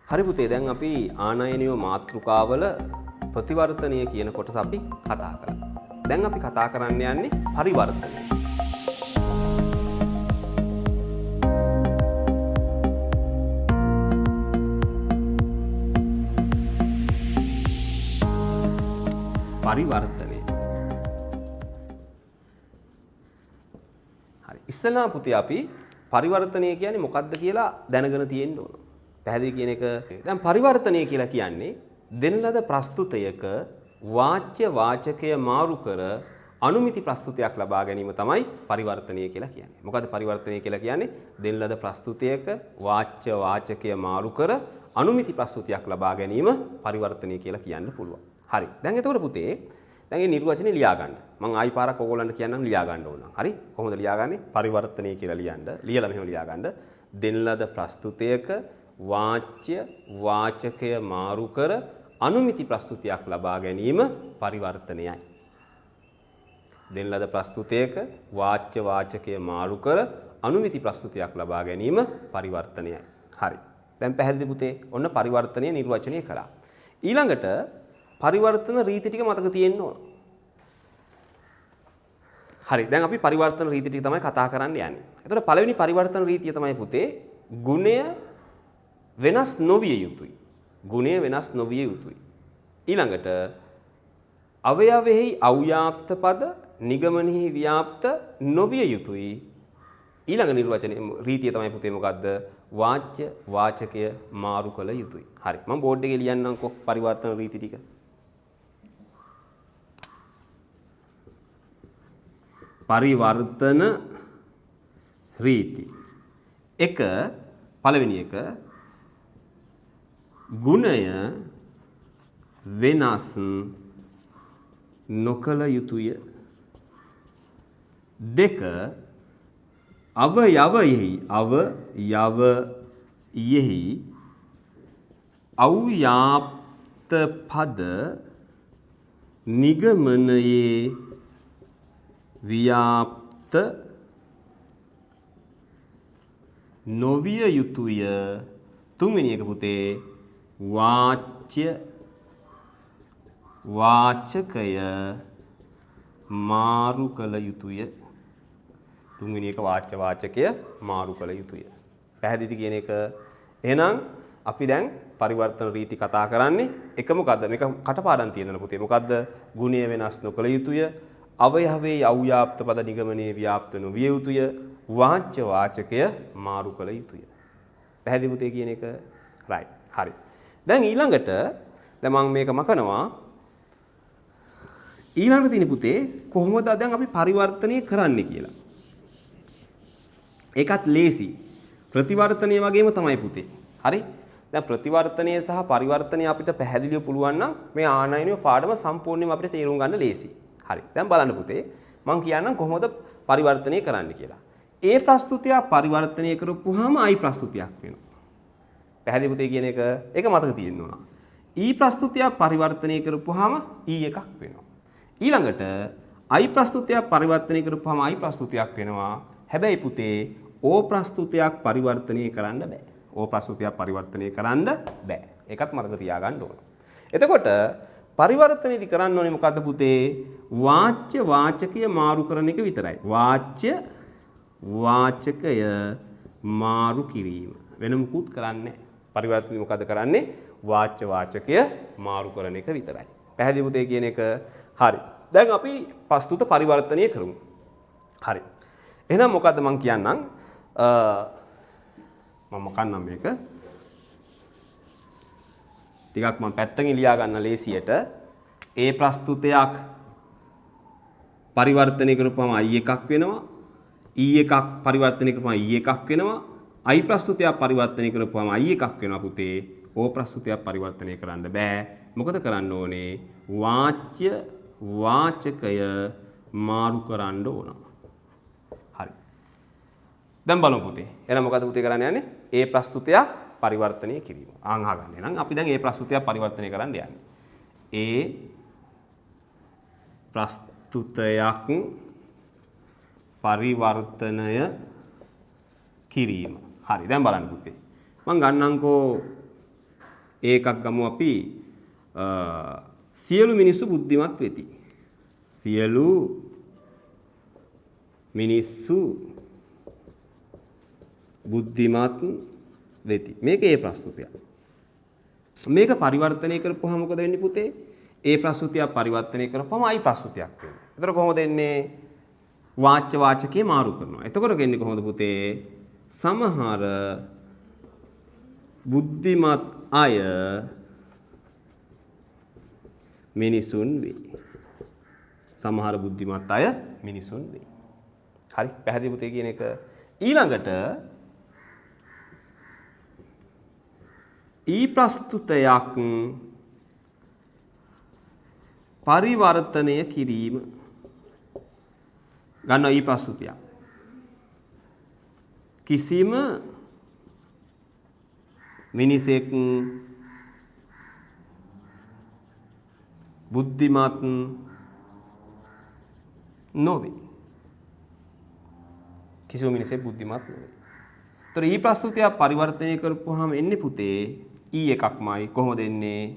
හරි පුතේ දැන් අපි ආනයනීය මාතෘකාවල ප්‍රතිවර්තනය කියන කොටස අපි කතා කරා. දැන් අපි කතා කරන්න යන්නේ පරිවර්තනය. පරිවර්තනය. හරි. ඉස්සෙල්ලා පුතේ අපි පරිවර්තනය කියන්නේ මොකක්ද කියලා දැනගෙන තියෙන්න ඕන. පැහැදිලි කියන එක. දැන් පරිවර්තනය කියලා කියන්නේ දෙන ලද ප්‍රස්තුතයක වාච්‍ය වාචකය මාරු කර අනුමිති ප්‍රස්තුතයක් ලබා ගැනීම තමයි පරිවර්තනය කියලා කියන්නේ. මොකද පරිවර්තනය කියලා කියන්නේ දෙන ලද ප්‍රස්තුතයක වාච්‍ය වාචකය මාරු කර අනුමිති ප්‍රස්තුතයක් ලබා ගැනීම පරිවර්තනය කියලා කියන්න පුළුවන්. හරි. දැන් එතකොට පුතේ දැන් මේ නිර්වචනේ ලියා ගන්න. මම ආයි පාරක් ඕගොල්ලන්ට කියන්නම් ලියා ගන්න ඕන. හරි? කොහොමද ලියාගන්නේ? පරිවර්තනය කියලා ලියන්න. ලියලා මෙහෙම ලියා ගන්න. දෙන ලද ප්‍රස්තුතයක වාච්‍ය වාචකය මාරු කර අනුමිති ප්‍රස්තුතියක් ලබා ගැනීම පරිවර්තනයයි. දෙන ලද ප්‍රස්තුතයක වාච්‍ය වාචකය මාරු කර අනුමිති ප්‍රස්තුතියක් ලබා ගැනීම පරිවර්තනයයි. හරි. දැන් පැහැදිලි පුතේ. ඔන්න පරිවර්තනය නිර්වචනය කළා. ඊළඟට පරිවර්තන රීති ටික මතක තියෙන්න ඕන. හරි. දැන් අපි පරිවර්තන රීති ටික තමයි කතා කරන්න යන්නේ. එතකොට පළවෙනි පරිවර්තන රීතිය තමයි පුතේ ගුණය වෙනස් නොවිය යුතුයි. ගුණය වෙනස් නොවිය යුතුයි. ඊළඟට අවයවෙහි අව්‍යාප්ත පද නිගමනෙහි ව්‍යාප්ත නොවිය යුතුයි. ඊළඟ නිර්වචනයේ රීතිය තමයි පුතේ මොකද්ද? වාච්‍ය වාචකය මාරු කළ යුතුයි. හරි. මම බෝඩ් එකේ ලියන්නම්කෝ පරිවර්තන රීති ටික. පරිවර්තන රීති. එක පළවෙනි එක ගුණය වෙනස් නොකළ යුතුය. දෙක අවයවයෙහි අව්‍යාප්ත පද නිගමනයේ ව්‍යාප්ත නොවිය යුතුය. තුන්වෙනි එක පුතේ වාච්‍ය වාචකය මාරු කළ යුතුය. තුන්වෙනි එක වාච්‍ය වාචකය මාරු කළ යුතුය. පැහැදිලි කියන එක. එහෙනම් අපි දැන් පරිවර්තන රීති කතා කරන්නේ එක මොකද්ද? මේක කටපාඩම් තියෙනවා පුතේ. මොකද්ද? ගුණය වෙනස් නොකළ යුතුය. අවයවේ අව්‍යාප්ත පද නිගමනයේ ව්‍යාප්ත නොවිය යුතුය. වාච්‍ය වාචකය මාරු කළ යුතුය. පැහැදිලි පුතේ කියන එක. right. හරි. දැන් ඊළඟට දැන් මම මේක මකනවා. ඊළඟට තියෙන පුතේ කොහොමද දැන් අපි පරිවර්තනය කරන්නේ කියලා. ඒකත් ලේසි. ප්‍රතිවර්තනය වගේම තමයි පුතේ. හරි? දැන් ප්‍රතිවර්තනය සහ පරිවර්තනය අපිට පැහැදිලිව පුළුවන් නම් මේ ආනයනීය පාඩම සම්පූර්ණයෙන්ම අපිට තේරුම් ගන්න ලේසි. හරි. දැන් බලන්න පුතේ මම කියන්නම් කොහොමද පරිවර්තනය කරන්න කියලා. ඒ ප්‍රස්තුතිය පරිවර්තනය කරපුවාම ආයි ප්‍රස්තුතියක් වෙනවා. පැහැදිලි පුතේ කියන එක ඒක මතක තියෙන්න ඕන. ඊ ප්‍රස්තුතිය පරිවර්තනය කරපුවාම ඊ එකක් වෙනවා. ඊළඟට අයි ප්‍රස්තුතියක් පරිවර්තනය කරපුවාම අයි ප්‍රස්තුතියක් වෙනවා. හැබැයි පුතේ ඕ ප්‍රස්තුතියක් පරිවර්තනය කරන්න බෑ. ඕ ප්‍රස්තුතියක් පරිවර්තනය කරන්න බෑ. ඒකත් මතක තියාගන්න ඕන. එතකොට පරිවර්තනයේදී කරන්න ඕනේ මොකද්ද පුතේ? වාච්‍ය වාචකය මාරු කරන එක විතරයි. වාච්‍ය වාචකය මාරු කිරීම. වෙන මුකුත් කරන්නේ නැහැ. පරිවර්තනය මොකද්ද කරන්නේ? වාච්‍ය වාචකය මාරු කරන එක විතරයි. පැහැදිලි පුතේ කියන එක. හරි. දැන් අපි ප්‍රස්තුත පරිවර්තනය කරමු. හරි. එහෙනම් මොකද්ද මම කියන්නම්? මම කන්නම් මේක. ටිකක් මම පැත්තකින් ලියා ගන්න ලේසියට. ඒ ප්‍රස්තුතයක් පරිවර්තනය කරපුවම i එකක් වෙනවා. e එකක් පරිවර්තනය කරපුවම e එකක් වෙනවා. i ප්‍රස්තුතයක් පරිවර්තනය කරපුවම i එකක් වෙනවා පුතේ. o ප්‍රස්තුතයක් පරිවර්තනය කරන්න බෑ. මොකද කරන්න ඕනේ? වාච්‍ය වාචකය මාරු කරන්න ඕන. හරි. දැන් බලමු පුතේ. එහෙනම් මොකද පුතේ කරන්න යන්නේ? ඒ ප්‍රස්තුතයක් පරිවර්තනය කිරීම. ආන් අහගන්න. එහෙනම් අපි දැන් ඒ ප්‍රස්තුතයක් පරිවර්තනය කරන්න යන්නේ. ඒ ප්‍රස්තුතයක් පරිවර්තනය කිරීම. හරි. දැන් බලන්න පුතේ. මම ගන්නම්කෝ ඒකක් ගමු අපි සියලු මිනිස්සු බුද්ධිමත් වෙති. සියලු මිනිස්සු බුද්ධිමත් වෙති. මේක ඒ ප්‍රස්තුතයක්. මේක පරිවර්තනය කරපුවාම මොකද වෙන්නේ පුතේ? ඒ ප්‍රස්තුතිය පරිවර්තනය කරපුවාම අයි ප්‍රස්තුතියක් වෙනවා. එතකොට කොහොමද එන්නේ? වාච්‍ය වාචකේ මාරු කරනවා. එතකොට ගෙන්නේ කොහොමද පුතේ? සමහර බුද්ධිමත් අය මිනිසුන් වේ. සමහර බුද්ධිමත් අය මිනිසුන් වේ. හරි පැහැදිලි පුතේ කියන එක. ඊළඟට ඊ ප්‍රස්තුතයක් පරිවර්තනය කිරීම. ගන්නවා ඊ ප්‍රස්තුතිය. කිසිම මිනිසෙක් බුද්ධිමත් නොවේ. කිසිම මිනිසෙක් බුද්ධිමත් නොවේ. ඒතර ඊ ප්‍රස්තුතිය පරිවර්තනය කරපුවාම එන්නේ පුතේ ඊ එකක්මයි. කොහොමද එන්නේ?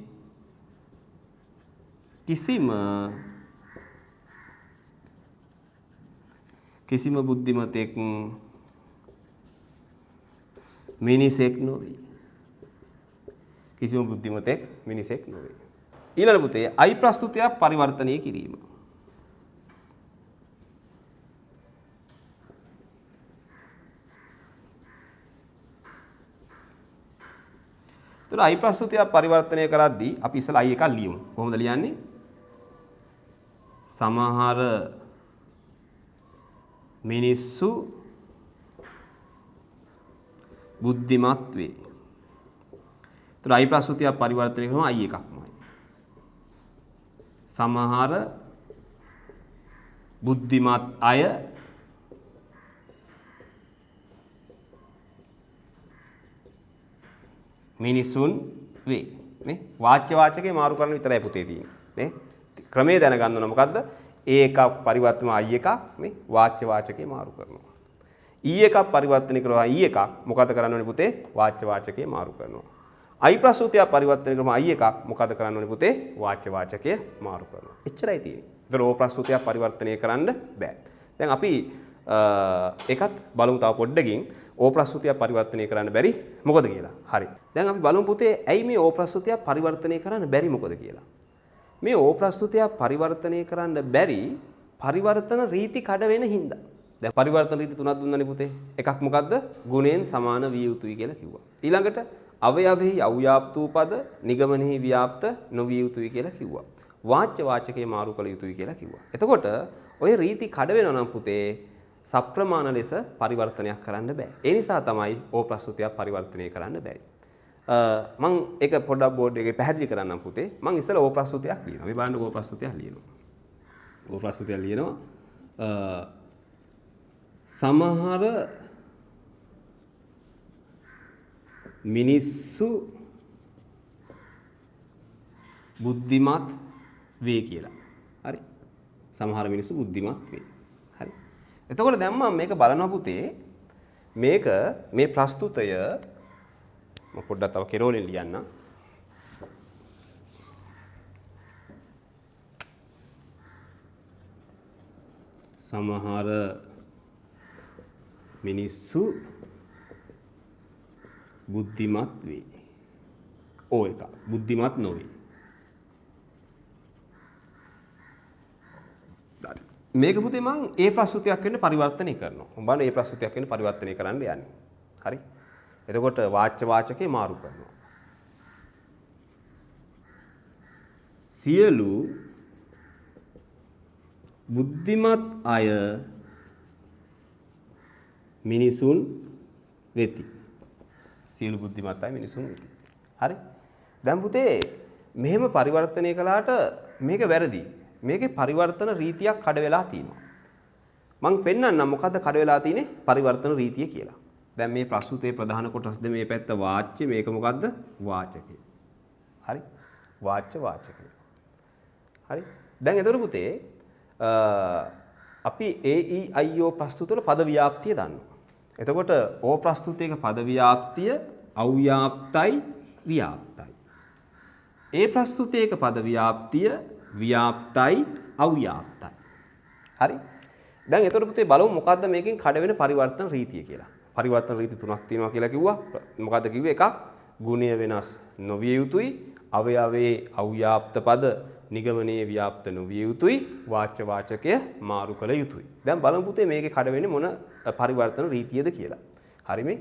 කිසිම බුද්ධිමතෙක් මිනිසෙක් නොවේ. කිසිම බුද්ධිමතෙක් මිනිසෙක් නොවේ. ඊළඟ පුතේ අයි ප්‍රස්තුතය පරිවර්තනය කිරීම. එතකොට අයි ප්‍රස්තුතය පරිවර්තනය කරද්දී අපි ඉස්සලා අයි එකක් ලියමු. කොහොමද ලියන්නේ? සමහර මිනිස්සු බුද්ධිමත් වේ. එතකොට අයි ප්‍රස්තුතය පරිවර්තනය කරනවා අයි එකක්මයි. සමහර බුද්ධිමත් අය මිනිසුන් වේ. නේ වාච්‍ය වාචකේ මාරු කරන විතරයි පුතේ තියෙන්නේ. නේ ක්‍රමයේ දැනගන්න ඕන මොකද්ද? ඒ එකක් පරිවර්තන අයි එකක් මේ වාච්‍ය වාචකේ මාරු කරනවා. ඊ එකක් පරිවර්තනය කරනවා ඊ එකක් මොකද කරන්න ඕනේ පුතේ? වාච්‍ය වාචකේ මාරු කරනවා. අයි ප්‍රස්තුතය පරිවර්තනය කරනවා අයි එකක් මොකද කරන්න ඕනේ පුතේ? වාච්‍ය වාචකය මාරු කරනවා. එච්චරයි තියෙන්නේ. ඒතර ඕ ප්‍රස්තුතය පරිවර්තනය කරන්න බෑ. දැන් අපි ඒකත් බලමු තව පොඩ්ඩකින් ඕ ප්‍රස්තුතය පරිවර්තනය කරන්න බැරි මොකද කියලා. හරි. දැන් අපි බලමු පුතේ ඇයි මේ ඕ ප්‍රස්තුතය පරිවර්තනය කරන්න බැරි මොකද කියලා. මේ ඕ ප්‍රස්තුතය පරිවර්තනය කරන්න බැරි පරිවර්තන රීති කඩ වෙන හින්දා. දැන් පරිවර්තන රීති තුනක් දුන්නානේ පුතේ. එකක් මොකද්ද? ගුණයෙන් සමාන විය යුතුයි කියලා කිව්වා. ඊළඟට අවයවෙහි අව්‍යාප්ත වූ පද නිගමනෙහි ව්‍යාප්ත නොවිය යුතුයි කියලා කිව්වා. වාච්‍ය වාචකේ මාරු කළ යුතුයි කියලා කිව්වා. එතකොට ඔය රීති කඩ වෙනවා නම් පුතේ සප්‍රමාණ ලෙස පරිවර්තනයක් කරන්න බෑ. ඒ නිසා තමයි ඕ ප්‍රස්තුතයක් පරිවර්තනය කරන්න බැරි. මම ඒක පොඩ්ඩක් බෝඩ් එකේ පැහැදිලි කරන්නම් පුතේ. මම ඉස්සෙල්ලා ඕ ප්‍රස්තුතයක් ලියනවා. මේ බලන්න ඕ ප්‍රස්තුතයක් ලියනවා. ඕ ප්‍රස්තුතයක් ලියනවා. සමහර මිනිස්සු බුද්ධිමත් වේ කියලා. හරි. සමහර මිනිස්සු බුද්ධිමත් වේ. හරි. එතකොට දැන් මම මේක බලනවා පුතේ. මේක මේ ප්‍රස්තුතය මම පොඩ්ඩක් තව කෙරෝලෙන් ලියන්නම්. සමහර මිනිස්සු බුද්ධිමත් වේ. ඕ එක බුද්ධිමත් නොවේ. මේක පුතේ මම ඒ ප්‍රස්තුතයක් වෙන්න පරිවර්තනය කරනවා. මම බලන්න ඒ ප්‍රස්තුතයක් වෙන්න පරිවර්තනය කරන්න යන්නේ. හරි. එතකොට වාච්‍ය වාචකේ මාරු කරනවා. සියලු බුද්ධිමත් අය මිනිසුන් වෙති. සියලු බුද්ධිමත් අය මිනිසුන් වෙති. හරි. දැන් පුතේ මෙහෙම පරිවර්තනය කළාට මේක වැරදි. මේකේ පරිවර්තන රීතියක් කඩ වෙලා තියෙනවා. මම පෙන්නන්නම් මොකද්ද කඩ වෙලා තියෙන්නේ පරිවර්තන රීතිය කියලා. දැන් මේ ප්‍රස්තුතයේ ප්‍රධාන කොටස්ද මේ පැත්ත වාච්‍ය මේක මොකද්ද වාචකය. හරි. වාච්‍ය වාචකය. හරි. දැන් එතකොට පුතේ අපි AEIO ප්‍රස්තුත වල පද ව්‍යාප්තිය දන්නවා. එතකොට ඕ ප්‍රස්තුතයක පද ව්‍යාප්තිය අව්‍යාප්තයි ව්‍යාප්තයි. ඒ ප්‍රස්තුතයක පද ව්‍යාප්තිය ව්‍යාප්තයි අව්‍යාප්තයි. හරි. දැන් එතකොට පුතේ බලමු මොකද්ද මේකෙන් කඩ වෙන පරිවර්තන රීතිය කියලා. පරිවර්තන රීති තුනක් තියෙනවා කියලා කිව්වා. මොකද්ද කිව්වේ? එකක් ගුණය වෙනස් නොවිය යුතුයි. අවයවයේ අව්‍යාප්ත පද නිගමනයේ ව්‍යාප්ත නොවිය යුතුයි. වාච්‍ය වාචකය මාරු කළ යුතුයි. දැන් බලමු පුතේ මේකේ කඩ වෙන්නේ මොන පරිවර්තන රීතියද කියලා. හරි මේ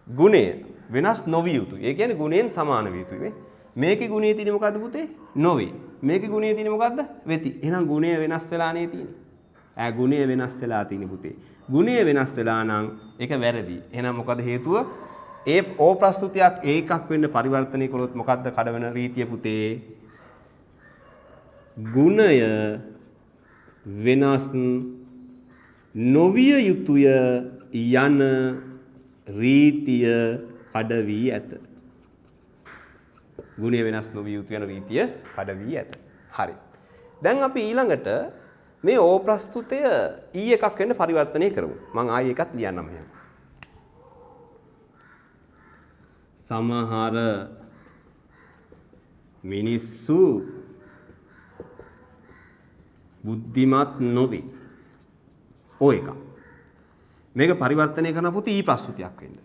ගුණය වෙනස් නොවිය යුතුයි. ඒ කියන්නේ ගුණයෙන් සමාන විය යුතුයි මේ. මේකේ ගුණය තියෙන්නේ මොකද්ද පුතේ? නොවේ. මේකේ ගුණය තියෙන්නේ මොකද්ද? වෙති. එහෙනම් ගුණය වෙනස් වෙලා නේ තියෙන්නේ. ගුණය වෙනස් වෙලා තියෙන්නේ පුතේ. ගුණය වෙනස් වෙලා නම් ඒක වැරදි. එහෙනම් මොකද හේතුව? ඒ ඕ ප්‍රස්තුතියක් ඒකක් වෙන්න පරිවර්තනය කළොත් මොකද්ද කඩවන රීතිය පුතේ? ගුණය වෙනස් නොවිය යුතුය යන රීතිය කඩ වී ඇත. ගුණය වෙනස් නොවිය යුතු යන රීතිය කඩ වී ඇත. හරි. දැන් අපි ඊළඟට මේ ඕ ප්‍රස්තුතය ඊ එකක් වෙන්න පරිවර්තනය කරමු. මම ආයෙ එකක් ලියන්නම් එහෙනම්. සමහර මිනිස්සු බුද්ධිමත් නොවේ. ඔය එක. මේක පරිවර්තනය කරන පුතේ ඊ ප්‍රස්තුතියක් වෙන්න.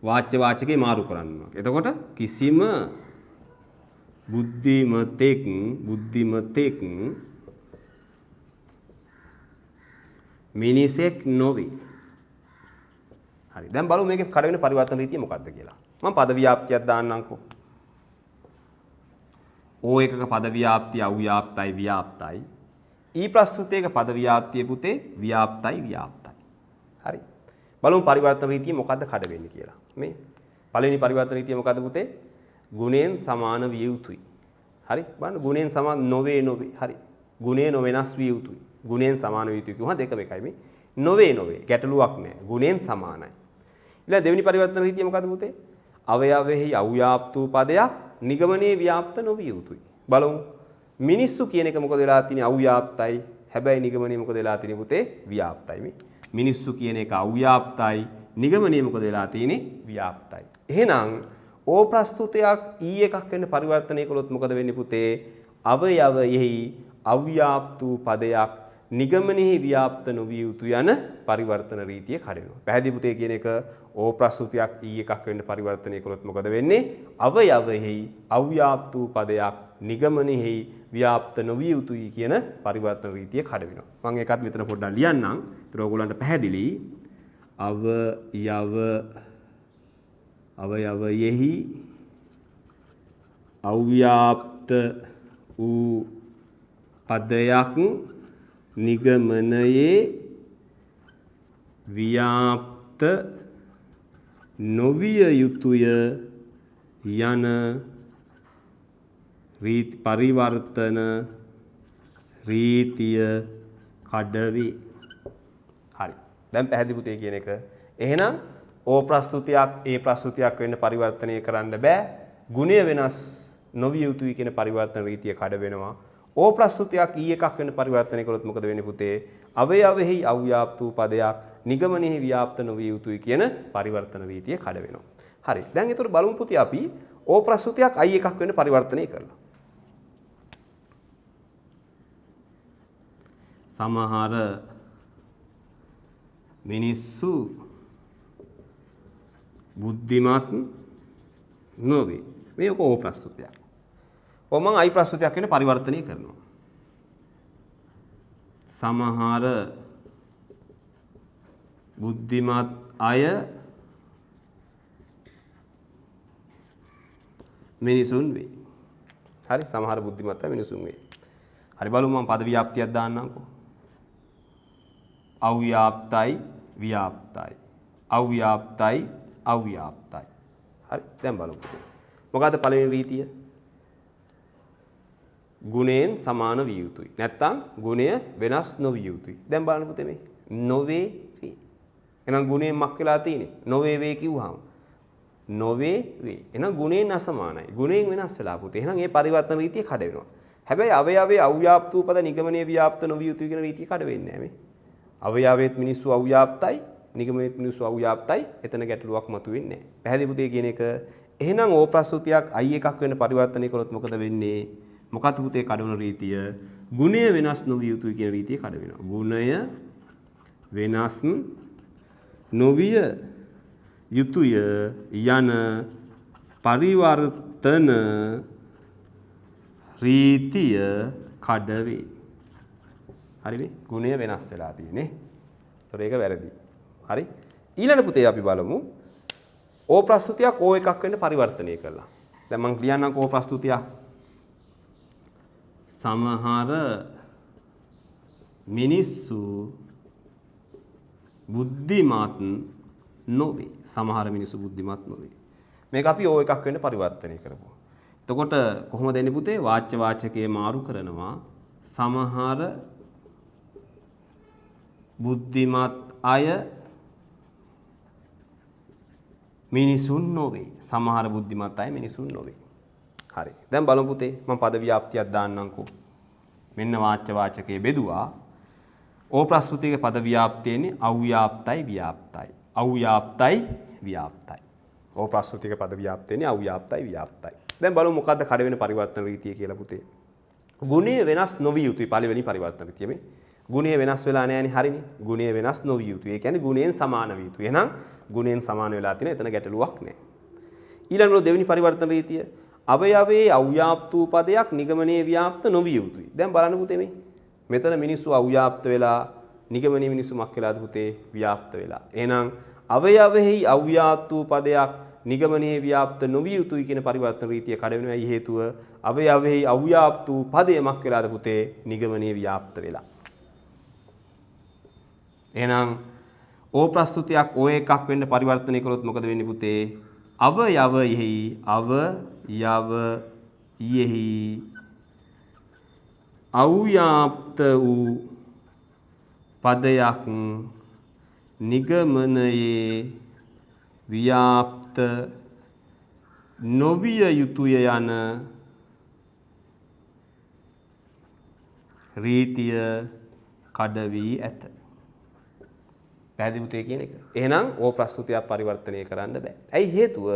වාච්‍ය වාචකේ මාරු කරන්න. එතකොට කිසිම බුද්ධිමතෙක් මිනිසෙක් නොවේ. හරි. දැන් බලමු මේකේ කඩ වෙන පරිවර්තන රීතිය මොකක්ද කියලා. මම පද ව්‍යාප්තියක් දාන්නම්කෝ. ඕ එකක පද ව්‍යාප්තිය අව්‍යාප්තයි ව්‍යාප්තයි. ඊ ප්‍රස්තුතයක පද ව්‍යාප්තිය පුතේ ව්‍යාප්තයි ව්‍යාප්තයි. හරි. බලමු පරිවර්තන රීතිය මොකද්ද කඩ වෙන්නේ කියලා. මේ පළවෙනි පරිවර්තන රීතිය මොකද්ද පුතේ? ගුණයෙන් සමාන විය යුතුයි. හරි. බලන්න ගුණයෙන් සමාන නොවේ. හරි. ගුණය නොවෙනස් විය යුතුයි. ගුණයෙන් සමාන විය යුතුයි කියුවා දෙකම එකයි මේ. නොවේ. ගැටලුවක් නැහැ. ගුණයෙන් සමානයි. ඊළඟ දෙවෙනි පරිවර්තන රීතිය මොකද්ද පුතේ? අවයවෙහි අව්‍යාප්ත වූ පදයක් නිගමනයේ ව්‍යාප්ත නොවිය යුතුයි. බලමු. මිනිස්සු කියන එක මොකද වෙලා තියෙන්නේ? අව්‍යාප්තයි. හැබැයි නිගමනයේ මොකද වෙලා තියෙන්නේ පුතේ? ව්‍යාප්තයි මේ. මිනිස්සු කියන එක අව්‍යාප්තයි. නිගමනයේ මොකද වෙලා තියෙන්නේ? ව්‍යාප්තයි. එහෙනම් ඕ ප්‍රස්තුතයක් ඊ එකක් වෙන්න පරිවර්තනය කළොත් මොකද වෙන්නේ පුතේ? අවයවයෙහි අව්‍යාප්ත වූ පදයක් නිගමනයේ ව්‍යාප්ත නොවිය යුතු යන පරිවර්තන රීතිය කඩවෙනවා. පැහැදිලි පුතේ කියන එක ඕ ප්‍රස්තුතයක් ඊ එකක් වෙන්න පරිවර්තනය කළොත් මොකද වෙන්නේ? අවයවයෙහි අව්‍යාප්ත වූ පදයක් නිගමනයේ ව්‍යාප්ත නොවිය යුතුයි කියන පරිවර්තන රීතිය කඩවෙනවා. මම ඒකත් මෙතන පොඩ්ඩක් ලියන්නම්. ඒතර ඕගොල්ලන්ට පැහැදිලි. අවයවයෙහි අව්‍යාප්ත වූ පදයක් නිගමනයේ ව්‍යාප්ත නොවිය යුතුය යන පරිවර්තන රීතිය කඩවේ. හරි. දැන් පැහැදිලි පුතේ කියන එක. එහෙනම් ඕ ප්‍රස්තුතියක් ඒ ප්‍රස්තුතියක් වෙන්න පරිවර්තනය කරන්න බෑ. ගුණය වෙනස් නොවිය යුතුයි කියන පරිවර්තන රීතිය කඩ වෙනවා. ඕ ප්‍රස්තුතියක් ඊ එකක් වෙන්න පරිවර්තනය කළොත් මොකද වෙන්නේ පුතේ? අවයවෙහි අව්‍යාප්ත වූ පදයක් නිගමනයේ ව්‍යාප්ත නොවිය යුතුයි කියන පරිවර්තන රීතිය කඩ වෙනවා. හරි. දැන් ඒතර බලමු පුතේ අපි ඕ ප්‍රස්තුතියක් අයි එකක් වෙන්න පරිවර්තනය කරලා. සමහර මිනිස්සු බුද්ධිමත් නොවේ. මේක ඕ ප්‍රස්තුතියක්. ඔය මම අයි ප්‍රස්තුතියක් වෙන පරිවර්තනය කරනවා. සමහර බුද්ධිමත් අය මිනිසුන් වේ. හරි. සමහර බුද්ධිමත් අය මිනිසුන් වේ. හරි. බලමු මම පද ව්‍යාප්තියක් දාන්නම්කෝ. අව්‍යාප්තයි ව්‍යාප්තයි. අව්‍යාප්තයි අව්‍යාප්තයි. හරි. දැන් බලමු. මොකද්ද පළවෙනි රීතිය? ගුණයෙන් සමාන විය යුතුයි. නැත්තම් ගුණය වෙනස් නොවිය යුතුයි. දැන් බලන්න පුතේ මේ නොවේ වේ. එහෙනම් ගුණයෙන් මක් වෙලා තියෙන්නේ? නොවේ වේ කිව්වහම නොවේ වේ. එහෙනම් ගුණයෙන් අසමානයි. ගුණයෙන් වෙනස් වෙලා පුතේ. එහෙනම් මේ පරිවර්තන රීතිය කඩ වෙනවා. හැබැයි අවයවයේ අව්‍යාප්ත වූ පද නිගමනයේ ව්‍යාප්ත නොවිය යුතුයි කියන රීතිය කඩ වෙන්නේ නැහැ මේ. අවයවයේත් මිනිස්සු අව්‍යාප්තයි, නිගමනයේත් මිනිස්සු අව්‍යාප්තයි. එතන ගැටලුවක් මතුවෙන්නේ නැහැ. පැහැදිලි පුතේ කියන එක එහෙනම් ඕ ප්‍රස්තුතියක් i එකක් වෙන්න පරිවර්තනය කළොත් මොකද වෙන්නේ? මොකක්ද පුතේ කඩවන රීතිය? ගුණය වෙනස් නොවිය යුතුයි කියන රීතිය කඩ වෙනවා. ගුණය වෙනස් නොවිය යුතුය යන පරිවර්තන රීතිය කඩ වේ. හරිද? ගුණය වෙනස් වෙලා තියෙන්නේ. ඒතර ඒක වැරදි. හරි? ඊළඟ පුතේ අපි බලමු ඕ ප්‍රස්තුතියක් ඕ එකක් වෙන්න පරිවර්තනය කළා. දැන් මම ලියන්නම්කෝ ඕ ප්‍රස්තුතියක්. සමහර මිනිස්සු බුද්ධිමත් නොවේ. සමහර මිනිස්සු බුද්ධිමත් නොවේ. මේක අපි ඕ එකක් වෙන්න පරිවර්තනය කරමු. එතකොට කොහොමද එන්නේ පුතේ? වාච්‍ය වාචකයේ මාරු කරනවා. සමහර බුද්ධිමත් අය මිනිසුන් නොවේ. සමහර බුද්ධිමත් අය මිනිසුන් නොවේ. හරි. දැන් බලමු පුතේ මම පද ව්‍යාප්තියක් දාන්නම්කෝ. මෙන්න වාච්‍ය වාචකයේ බෙදුවා. ඕ ප්‍රස්තුතියේ පද ව්‍යාප්තියනේ අව්‍යාප්තයි ව්‍යාප්තයි. අව්‍යාප්තයි ව්‍යාප්තයි. ඕ ප්‍රස්තුතියේ පද ව්‍යාප්තියනේ අව්‍යාප්තයි ව්‍යාප්තයි. දැන් බලමු මොකද්ද කඩ වෙන පරිවර්තන රීතිය කියලා පුතේ. ගුණය වෙනස් නොවිය යුතුයි පළවෙනි පරිවර්තන රීතිය මේ. ගුණය වෙනස් වෙලා නැහැනේ හරිනේ. ගුණය වෙනස් නොවිය යුතුයි. ඒ කියන්නේ ගුණයෙන් සමාන විය යුතුයි. එහෙනම් ගුණයෙන් සමාන වෙලා තියෙන එතන ගැටලුවක් නැහැ. ඊළඟට දෙවෙනි පරිවර්තන රීතිය අවයවයේ අව්‍යාප්ත වූ පදයක් නිගමනයේ ව්‍යාප්ත නොවිය යුතුයි. දැන් බලන්න පුතේ මේ. මෙතන මිනිස්සු අව්‍යාප්ත වෙලා නිගමනයේ මිනිස්සු මක් වෙලාද පුතේ? ව්‍යාප්ත වෙලා. එහෙනම් අවයවයේ අව්‍යාප්ත වූ පදයක් නිගමනයේ ව්‍යාප්ත නොවිය යුතුයි කියන පරිවර්තන රීතිය කඩ වෙනවා. ඒ හේතුව අවයවයේ අව්‍යාප්ත වූ පදය මක් වෙලාද පුතේ? නිගමනයේ ව්‍යාප්ත වෙලා. එහෙනම් ඕ ප්‍රස්තුතියක් ඕ එකක් වෙන්න පරිවර්තනය කළොත් මොකද වෙන්නේ පුතේ? අවයවයෙහි අව්‍යාප්ත වූ පදයක් නිගමනයේ ව්‍යාප්ත නොවිය යුතුය යන රීතිය කඩ වී ඇත. පැහැදිලි පුතේ කියන එක. එහෙනම් ඕ ප්‍රස්තුතියක් පරිවර්තනය කරන්න බෑ. ඇයි හේතුව?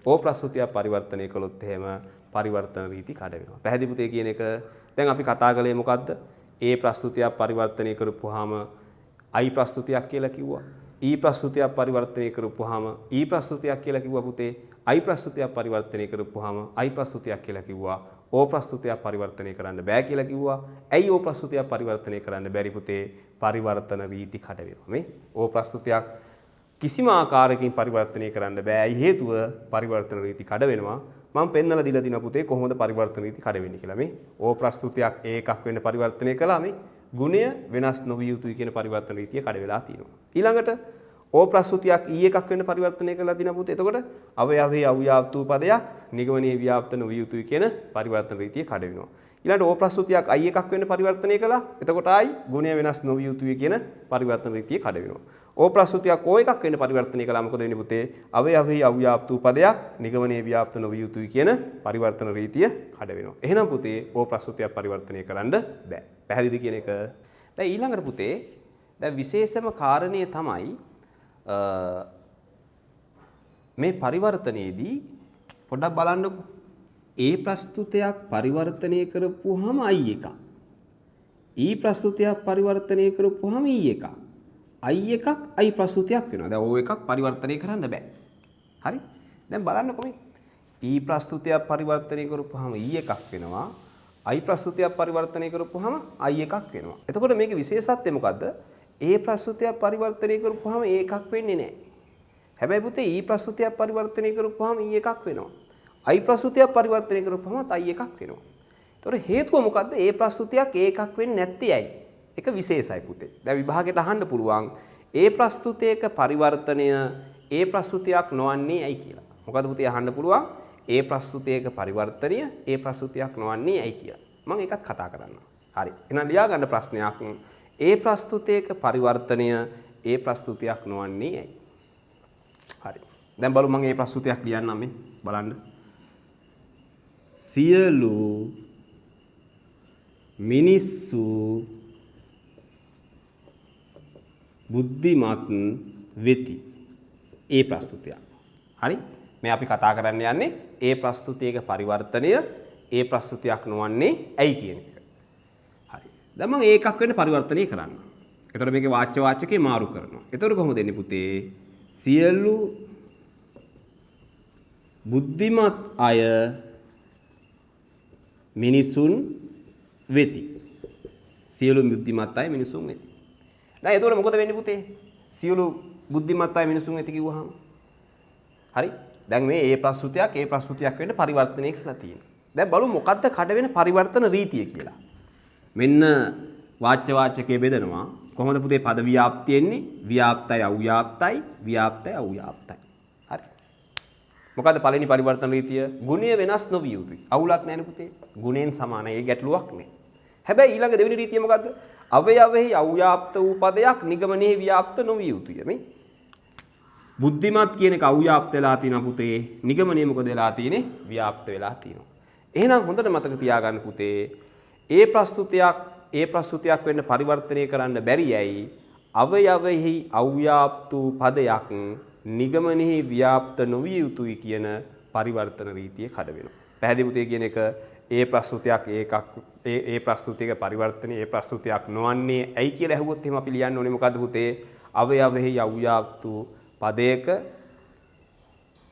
ඕ ප්‍රස්තුතියක් පරිවර්තනය කළොත් එහෙම පරිවර්තන රීති කඩ වෙනවා. පැහැදිලි පුතේ කියන එක. දැන් අපි කතා කළේ මොකද්ද? ඒ ප්‍රස්තුතියක් පරිවර්තනය කරපුවාම I ප්‍රස්තුතියක් කියලා කිව්වා. E ප්‍රස්තුතියක් පරිවර්තනය කරපුවාම E ප්‍රස්තුතියක් කියලා කිව්වා පුතේ. I ප්‍රස්තුතියක් පරිවර්තනය කරපුවාම I ප්‍රස්තුතියක් කියලා කිව්වා. ඕ ප්‍රස්තුතියක් පරිවර්තනය කරන්න බෑ කියලා කිව්වා. ඇයි ඕ ප්‍රස්තුතියක් පරිවර්තනය කරන්න බැරි පුතේ? පරිවර්තන රීති කඩ වෙනවා. මේ ඕ ප්‍රස්තුතියක් කිසිම ආකාරයකින් පරිවර්තනය කරන්න බෑ. ඇයි හේතුව? පරිවර්තන රීති කඩ වෙනවා. මම පෙන්නලා දීලා දින පුතේ කොහොමද පරිවර්තන රීති කඩ වෙන්නේ කියලා. මේ ඕ ප්‍රස්තුතියක් ඒකක් වෙන්න පරිවර්තනය කළා. මේ ගුණය වෙනස් නොවිය යුතුයි කියන පරිවර්තන රීතිය කඩ වෙලා තියෙනවා. ඊළඟට ඕ ප්‍රස්තුතියක් ඊ එකක් වෙන්න පරිවර්තනය කළා දින පුතේ. එතකොට අවයවයේ අව්‍යාප්ත වූ පදයක් නිගමනයේ ව්‍යාප්ත නොවිය යුතුයි කියන පරිවර්තන රීතිය කඩ වෙනවා. ඊළඟට ඕ ප්‍රස්තුතියක් I එකක් වෙන්න පරිවර්තනය කළා. එතකොට I ගුණය වෙනස් නොවිය යුතුයි කියන පරිවර්තන රීතිය කඩ වෙනවා. ඕ ප්‍රස්තුතියක් ඕ එකක් වෙන්න පරිවර්තනය කළා. මොකද වෙන්නේ පුතේ? අවයවයේ අව්‍යාප්ත වූ පදයක් නිගමනයේ ව්‍යාප්ත නොවිය යුතුයි කියන පරිවර්තන රීතිය කඩ වෙනවා. එහෙනම් පුතේ ඕ ප්‍රස්තුතියක් පරිවර්තනය කරන්න බෑ. පැහැදිලිද කියන එක? දැන් ඊළඟට පුතේ දැන් විශේෂම කාරණේ තමයි මේ පරිවර්තනයේදී පොඩ්ඩක් බලන්නකෝ. ඒ ප්‍රස්තුතයක් පරිවර්තනය කරපුවාම I එකක්. E ප්‍රස්තුතයක් පරිවර්තනය කරපුවාම E එකක්. I එකක් I ප්‍රස්තුතයක් වෙනවා. දැන් O එකක් පරිවර්තනය කරන්න බෑ. හරි? දැන් බලන්නකෝ මේ. E ප්‍රස්තුතයක් පරිවර්තනය කරපුවාම E එකක් වෙනවා. I ප්‍රස්තුතයක් පරිවර්තනය කරපුවාම I එකක් වෙනවා. එතකොට මේකේ විශේෂත්වය මොකද්ද? ඒ ප්‍රස්තුතයක් පරිවර්තනය කරපුවාම ඒ එකක් වෙන්නේ නැහැ. හැබැයි පුතේ E ප්‍රස්තුතයක් පරිවර්තනය කරපුවාම E එකක් වෙනවා. I ප්‍රස්තුතයක් පරිවර්තනය කරපුවාම I එකක් වෙනවා. ඒතකොට හේතුව මොකද්ද? ඒ ප්‍රස්තුතයක් ඒ එකක් වෙන්නේ නැත්තේ ඇයි? ඒක විශේෂයි පුතේ. දැන් විභාගයට අහන්න පුළුවන් ඒ ප්‍රස්තුතයක පරිවර්තනය ඒ ප්‍රස්තුතයක් නොවන්නේ ඇයි කියලා. මොකද පුතේ අහන්න පුළුවන් ඒ ප්‍රස්තුතයක පරිවර්තනය ඒ ප්‍රස්තුතයක් නොවන්නේ ඇයි කියලා. මම ඒකත් කතා කරන්නම්. හරි. එහෙනම් ලියා ගන්න ප්‍රශ්නයක්. ඒ ප්‍රස්තුතයක පරිවර්තනය ඒ ප්‍රස්තුතයක් නොවන්නේ ඇයි? හරි. දැන් බලමු මම ඒ ප්‍රස්තුතයක් ලියන්නම් මේ බලන්න. සියලු මිනිස්සු බුද්ධිමත් වෙති. ඒ ප්‍රස්තුතයක්. හරි? මේ අපි කතා කරන්න යන්නේ ඒ ප්‍රස්තුතියක පරිවර්තනය ඒ ප්‍රස්තුතියක් නොවන්නේ ඇයි කියන එක. හරි. දැන් මම ඒකක් වෙන්න පරිවර්තනය කරන්න. එතකොට මේකේ වාච්‍ය වාචකේ මාරු කරනවා. එතකොට කොහොමද එන්නේ පුතේ? සියලු බුද්ධිමත් අය මිනිසුන් වෙති. සියලු බුද්ධිමත් අය මිනිසුන් වෙති. දැන් එතකොට මොකද වෙන්නේ පුතේ? සියලු බුද්ධිමත් අය මිනිසුන් වෙති කිව්වහම. හරි. දැන් මේ ඒ ප්‍රස්තුතියක් වෙන්න පරිවර්තනය කරලා තියෙනවා. දැන් බලමු මොකද්ද කඩ වෙන පරිවර්තන රීතිය කියලා. මෙන්න වාච්‍ය වාචකයේ බෙදනවා. කොහොමද පුතේ පද ව්‍යාප්තිය එන්නේ? ව්‍යාප්තයි අව්‍යාප්තයි ව්‍යාප්තයි අව්‍යාප්තයි. හරි. මොකද්ද පළවෙනි පරිවර්තන රීතිය? ගුණය වෙනස් නොවිය යුතුයි. අවුලක් නැහැ පුතේ. ගුණයෙන් සමානයි. ඒ ගැටලුවක් නෑ. හැබැයි ඊළඟ දෙවෙනි රීතිය මොකද්ද? අවයවෙහි අව්‍යාප්ත වූ පදයක් නිගමනයේ ව්‍යාප්ත නොවිය යුතුය. මේ බුද්ධිමත් කියන එක අව්‍යාප්ත වෙලා තියෙනවා පුතේ. නිගමනයේ මොකද වෙලා තියෙන්නේ? ව්‍යාප්ත වෙලා තියෙනවා. එහෙනම් හොඳට මතක තියාගන්න පුතේ. ඒ ප්‍රස්තුතියක් වෙන්න පරිවර්තනය කරන්න බැරි යයි අවයවෙහි අව්‍යාප්ත වූ පදයක් නිගමනයේ ව්‍යාප්ත නොවිය යුතුයි කියන පරිවර්තන රීතිය කඩ වෙනවා. පැහැදිලි පුතේ කියන එක ඒ ප්‍රස්තුතියක පරිවර්තනය ඒ ප්‍රස්තුතියක් නොවන්නේ ඇයි කියලා ඇහුවොත් එහෙම අපි ලියන්න ඕනේ මොකද්ද පුතේ? අවයවෙහි අව්‍යාප්ත වූ පදයක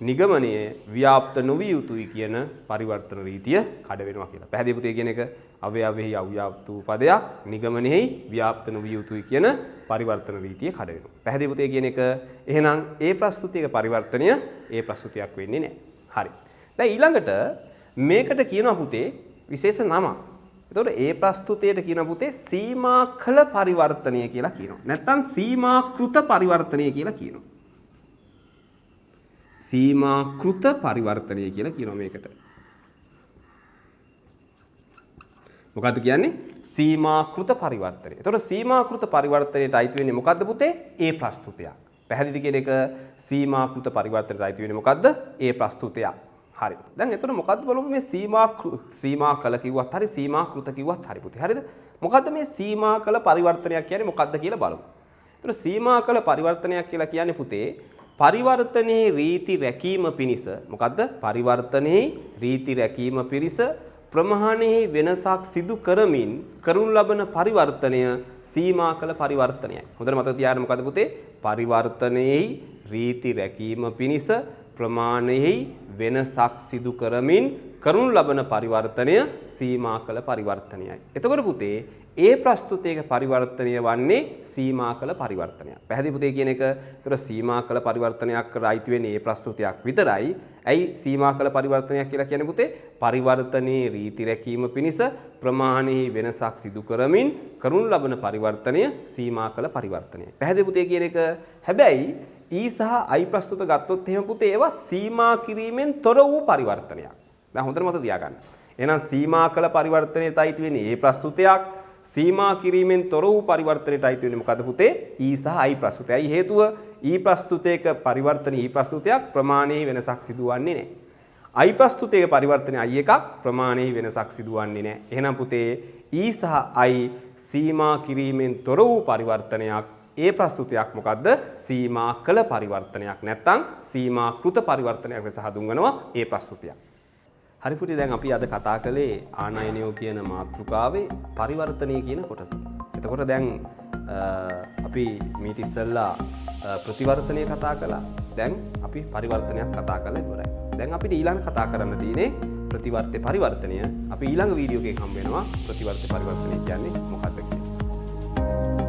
නිගමනයේ ව්‍යාප්ත නොවිය යුතුයි කියන පරිවර්තන රීතිය කඩ වෙනවා කියලා. පැහැදිලි පුතේ කියන එක අවයවෙහි අව්‍යාප්ත වූ පදයක් නිගමනයේ ව්‍යාප්ත නොවිය යුතුයි කියන පරිවර්තන රීතිය කඩ වෙනවා. පැහැදිලි පුතේ කියන එක එහෙනම් ඒ ප්‍රස්තුතියක පරිවර්තනය ඒ ප්‍රස්තුතියක් වෙන්නේ නැහැ. හරි. දැන් ඊළඟට මේකට කියනවා පුතේ විශේෂ නමක්. එතකොට ඒ ප්‍රස්තුතයට කියනවා පුතේ සීමාකල පරිවර්තනය කියලා කියනවා. නැත්නම් සීමාකෘත පරිවර්තනය කියලා කියනවා. සීමාකෘත පරිවර්තනය කියලා කියනවා මේකට. මොකද්ද කියන්නේ? සීමාකෘත පරිවර්තනය. එතකොට සීමාකෘත පරිවර්තනයට අයිති වෙන්නේ මොකද්ද පුතේ? ඒ ප්‍රස්තුතයක්. පැහැදිලි කියන එක සීමාකෘත පරිවර්තනයට අයිති වෙන්නේ මොකද්ද? ඒ ප්‍රස්තුතයක්. හරි. දැන් එතකොට මොකද්ද බලමු මේ සීමාකල කිව්වත් හරි සීමාකෘත කිව්වත් හරි පුතේ. හරිද? මොකද්ද මේ සීමාකල පරිවර්තනයක් කියන්නේ මොකද්ද කියලා බලමු. එතකොට සීමාකල පරිවර්තනයක් කියලා කියන්නේ පුතේ පරිවර්තනයේ රීති රැකීම පිණිස මොකද්ද? පරිවර්තනයේ රීති රැකීම පිණිස ප්‍රමාණයේ වෙනසක් සිදු කරමින් කරනු ලබන පරිවර්තනය සීමාකල පරිවර්තනයයි. හොඳට මතක තියාගන්න මොකද්ද පුතේ? පරිවර්තනයේ රීති රැකීම පිණිස ප්‍රමාණයේ වෙනසක් සිදු කරමින් කරනු ලබන පරිවර්තනය සීමාකල පරිවර්තනයයි. එතකොට පුතේ ඒ ප්‍රස්තුතයක පරිවර්තනය වන්නේ සීමාකල පරිවර්තනයක්. පැහැදිලි පුතේ කියන එක. ඒතර සීමාකල පරිවර්තනයක් කර අයිති වෙන්නේ ඒ ප්‍රස්තුතයක් විතරයි. ඇයි සීමාකල පරිවර්තනයක් කියලා කියන්නේ පුතේ? පරිවර්තනයේ රීති රැකීම පිණිස ප්‍රමාණයේ වෙනසක් සිදු කරමින් කරනු ලබන පරිවර්තනය සීමාකල පරිවර්තනයයි. පැහැදිලි පුතේ කියන එක. හැබැයි ඊ සහ අයි ප්‍රස්තුත ගත්තොත් එහෙම පුතේ ඒවා සීමා කිරීමෙන් තොර වූ පරිවර්තනයක්. දැන් හොඳට මතක තියාගන්න. එහෙනම් සීමාකල පරිවර්තනයට අයිති වෙන්නේ ඒ ප්‍රස්තුතයක්. සීමා කිරීමෙන් තොර වූ පරිවර්තනයට අයිති වෙන්නේ මොකද පුතේ? ඊ සහ අයි ප්‍රස්තුතය. ඇයි හේතුව? ඊ ප්‍රස්තුතයක පරිවර්තන ඊ ප්‍රස්තුතයක් ප්‍රමාණයේ වෙනසක් සිදුවන්නේ නැහැ. අයි ප්‍රස්තුතයක පරිවර්තනය අයි එකක් ප්‍රමාණයේ වෙනසක් සිදුවන්නේ නැහැ. එහෙනම් පුතේ ඊ සහ අයි සීමා කිරීමෙන් තොර වූ පරිවර්තනයක්. ඒ ප්‍රස්තුතයක් මොකද්ද? සීමාකල පරිවර්තනයක් නැත්නම් සීමාකෘත පරිවර්තනයක් ලෙස හඳුන්වනවා ඒ ප්‍රස්තුතියක්. හරි පුතේ දැන් අපි අද කතා කළේ ආනයනයෝ කියන මාතෘකාවේ පරිවර්තනය කියන කොටස. එතකොට දැන් අපි මීට ඉස්සෙල්ලා ප්‍රතිවර්තනය කතා කළා. දැන් අපි පරිවර්තනයක් කතා කරලා ඉවරයි. දැන් අපිට ඊළඟ කතා කරන්න තියෙන්නේ ප්‍රතිවර්ත පරිවර්තනය. අපි ඊළඟ වීඩියෝ එකකින් හම්බ වෙනවා ප්‍රතිවර්ත පරිවර්තනය කියන්නේ මොකක්ද කියලා.